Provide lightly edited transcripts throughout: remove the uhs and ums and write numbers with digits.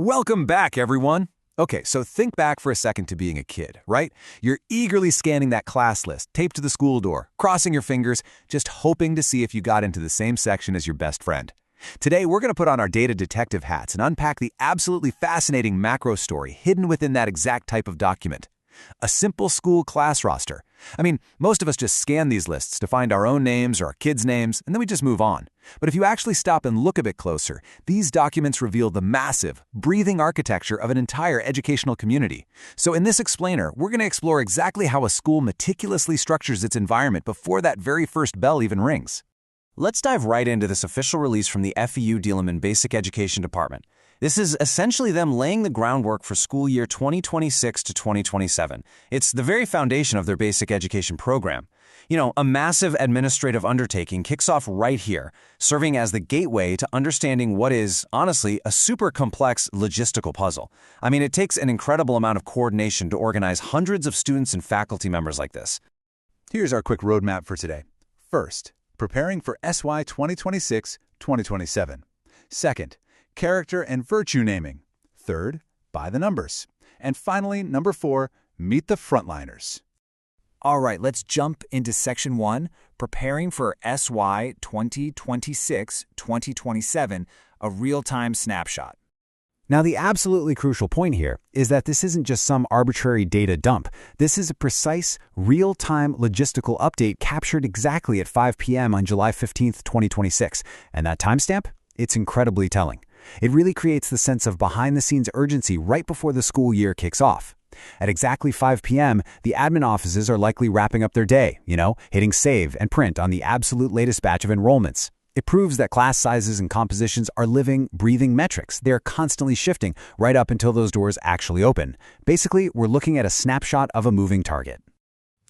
Welcome back, everyone. Okay, so think back for a second to being a kid, right? You're eagerly scanning that class list, taped to the school door, crossing your fingers, just hoping to see if you got into the same section as your best friend. Today, we're going to put on our data detective hats and unpack the absolutely fascinating macro story hidden within that exact type of document. A simple school class roster. I mean, most of us just scan these lists to find our own names or our kids' names, and then we just move on. But if you actually stop and look a bit closer, these documents reveal the massive, breathing architecture of an entire educational community. So in this explainer, we're going to explore exactly how a school meticulously structures its environment before that very first bell even rings. Let's dive right into this official release from the FEU Diliman Basic Education Department. This is essentially them laying the groundwork for school year 2026 to 2027. It's the very foundation of their basic education program. A massive administrative undertaking kicks off right here, serving as the gateway to understanding what is, honestly, a super complex logistical puzzle. I mean, it takes an incredible amount of coordination to organize hundreds of students and faculty members like this. Here's our quick roadmap for today. First, preparing for SY 2026-2027. Second, character and virtue naming. Third, by the numbers. And finally, number 4, meet the frontliners. All right, let's jump into Section 1, preparing for SY 2026-2027, a real-time snapshot. Now, the absolutely crucial point here is that this isn't just some arbitrary data dump. This is a precise, real-time logistical update captured exactly at 5 p.m. on July 15th, 2026. And that timestamp? It's incredibly telling. It really creates the sense of behind-the-scenes urgency right before the school year kicks off. At exactly 5 p.m., the admin offices are likely wrapping up their day, hitting save and print on the absolute latest batch of enrollments. It proves that class sizes and compositions are living, breathing metrics. They're constantly shifting right up until those doors actually open. Basically, we're looking at a snapshot of a moving target.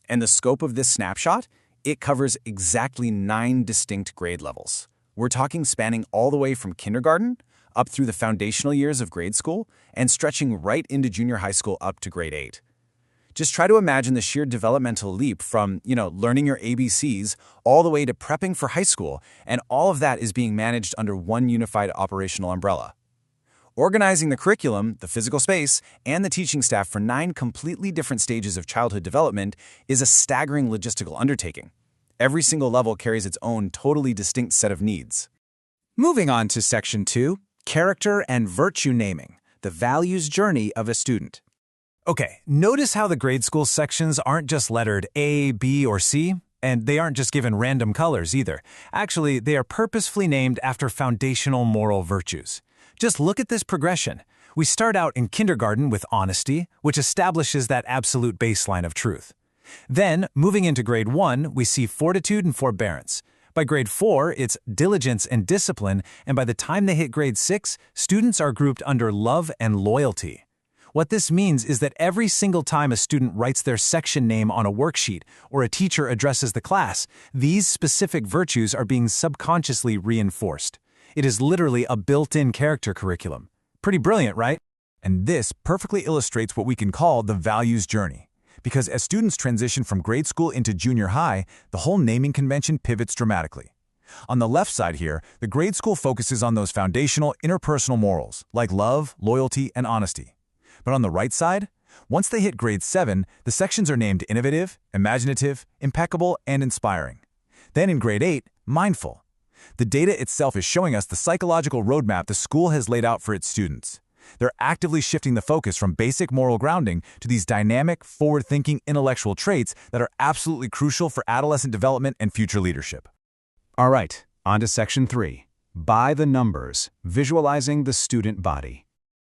And the scope of this snapshot? It covers exactly 9 distinct grade levels. We're talking spanning all the way from kindergarten up through the foundational years of grade school and stretching right into junior high school up to grade 8. Just try to imagine the sheer developmental leap from, learning your ABCs all the way to prepping for high school, and all of that is being managed under one unified operational umbrella. Organizing the curriculum, the physical space, and the teaching staff for 9 completely different stages of childhood development is a staggering logistical undertaking. Every single level carries its own totally distinct set of needs. Moving on to Section 2, character and virtue naming, the values journey of a student. Okay, notice how the grade school sections aren't just lettered A, B, or C, and they aren't just given random colors either. Actually, they are purposefully named after foundational moral virtues. Just look at this progression. We start out in kindergarten with honesty, which establishes that absolute baseline of truth. Then, moving into grade 1, we see fortitude and forbearance. By grade 4, it's diligence and discipline, and by the time they hit grade 6, students are grouped under love and loyalty. What this means is that every single time a student writes their section name on a worksheet or a teacher addresses the class, these specific virtues are being subconsciously reinforced. It is literally a built-in character curriculum. Pretty brilliant, right? And this perfectly illustrates what we can call the values journey. Because as students transition from grade school into junior high, the whole naming convention pivots dramatically. On the left side here, the grade school focuses on those foundational interpersonal morals, like love, loyalty, and honesty. But on the right side, once they hit grade 7, the sections are named innovative, imaginative, impeccable, and inspiring. Then in grade 8, mindful. The data itself is showing us the psychological roadmap the school has laid out for its students. They're actively shifting the focus from basic moral grounding to these dynamic, forward-thinking intellectual traits that are absolutely crucial for adolescent development and future leadership. All right, on to Section 3, by the numbers, visualizing the student body.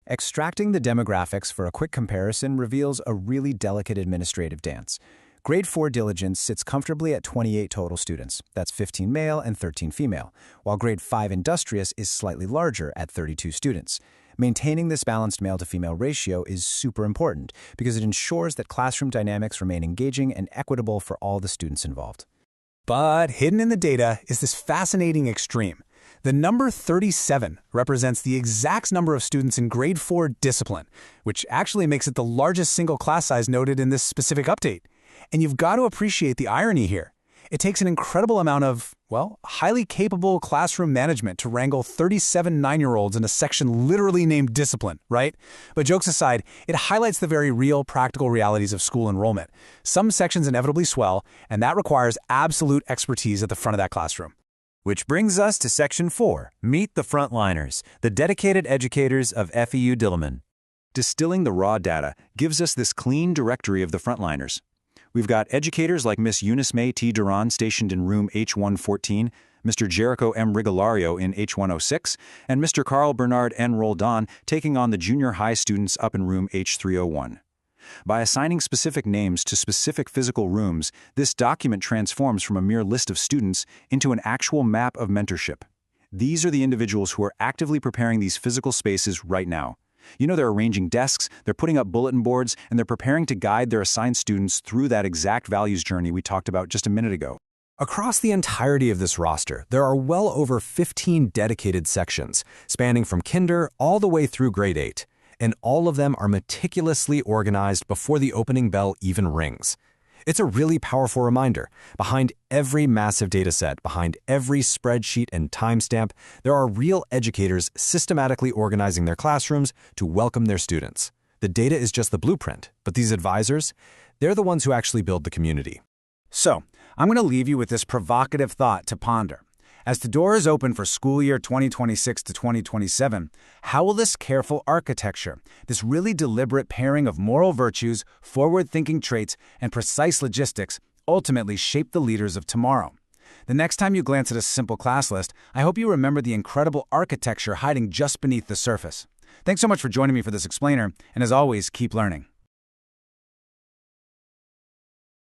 Extracting the demographics for a quick comparison reveals a really delicate administrative dance. Grade 4 diligence sits comfortably at 28 total students. That's 15 male and 13 female, while grade 5 industrious is slightly larger at 32 students. Maintaining this balanced male-to-female ratio is super important because it ensures that classroom dynamics remain engaging and equitable for all the students involved. But hidden in the data is this fascinating extreme. The number 37 represents the exact number of students in grade 4 discipline, which actually makes it the largest single class size noted in this specific update. And you've got to appreciate the irony here. It takes an incredible amount of, well, highly capable classroom management to wrangle 37 9-year-olds in a section literally named discipline, right? But jokes aside, it highlights the very real, practical realities of school enrollment. Some sections inevitably swell, and that requires absolute expertise at the front of that classroom. Which brings us to Section 4, Meet the Frontliners, the dedicated educators of FEU Diliman. Distilling the raw data gives us this clean directory of the frontliners. We've got educators like Miss Eunice May T. Duran stationed in room H114, Mr. Jericho M. Rigolario in H106, and Mr. Carl Bernard N. Roldan taking on the junior high students up in room H301. By assigning specific names to specific physical rooms, this document transforms from a mere list of students into an actual map of mentorship. These are the individuals who are actively preparing these physical spaces right now. You know, they're arranging desks, they're putting up bulletin boards, and they're preparing to guide their assigned students through that exact values journey we talked about just a minute ago. Across the entirety of this roster, there are well over 15 dedicated sections, spanning from kinder all the way through grade 8, and all of them are meticulously organized before the opening bell even rings. It's a really powerful reminder. Behind every massive dataset, behind every spreadsheet and timestamp, there are real educators systematically organizing their classrooms to welcome their students. The data is just the blueprint, but these advisors, they're the ones who actually build the community. So, I'm going to leave you with this provocative thought to ponder. As the doors open for school year 2026 to 2027, how will this careful architecture, this really deliberate pairing of moral virtues, forward-thinking traits, and precise logistics ultimately shape the leaders of tomorrow? The next time you glance at a simple class list, I hope you remember the incredible architecture hiding just beneath the surface. Thanks so much for joining me for this explainer, and as always, keep learning.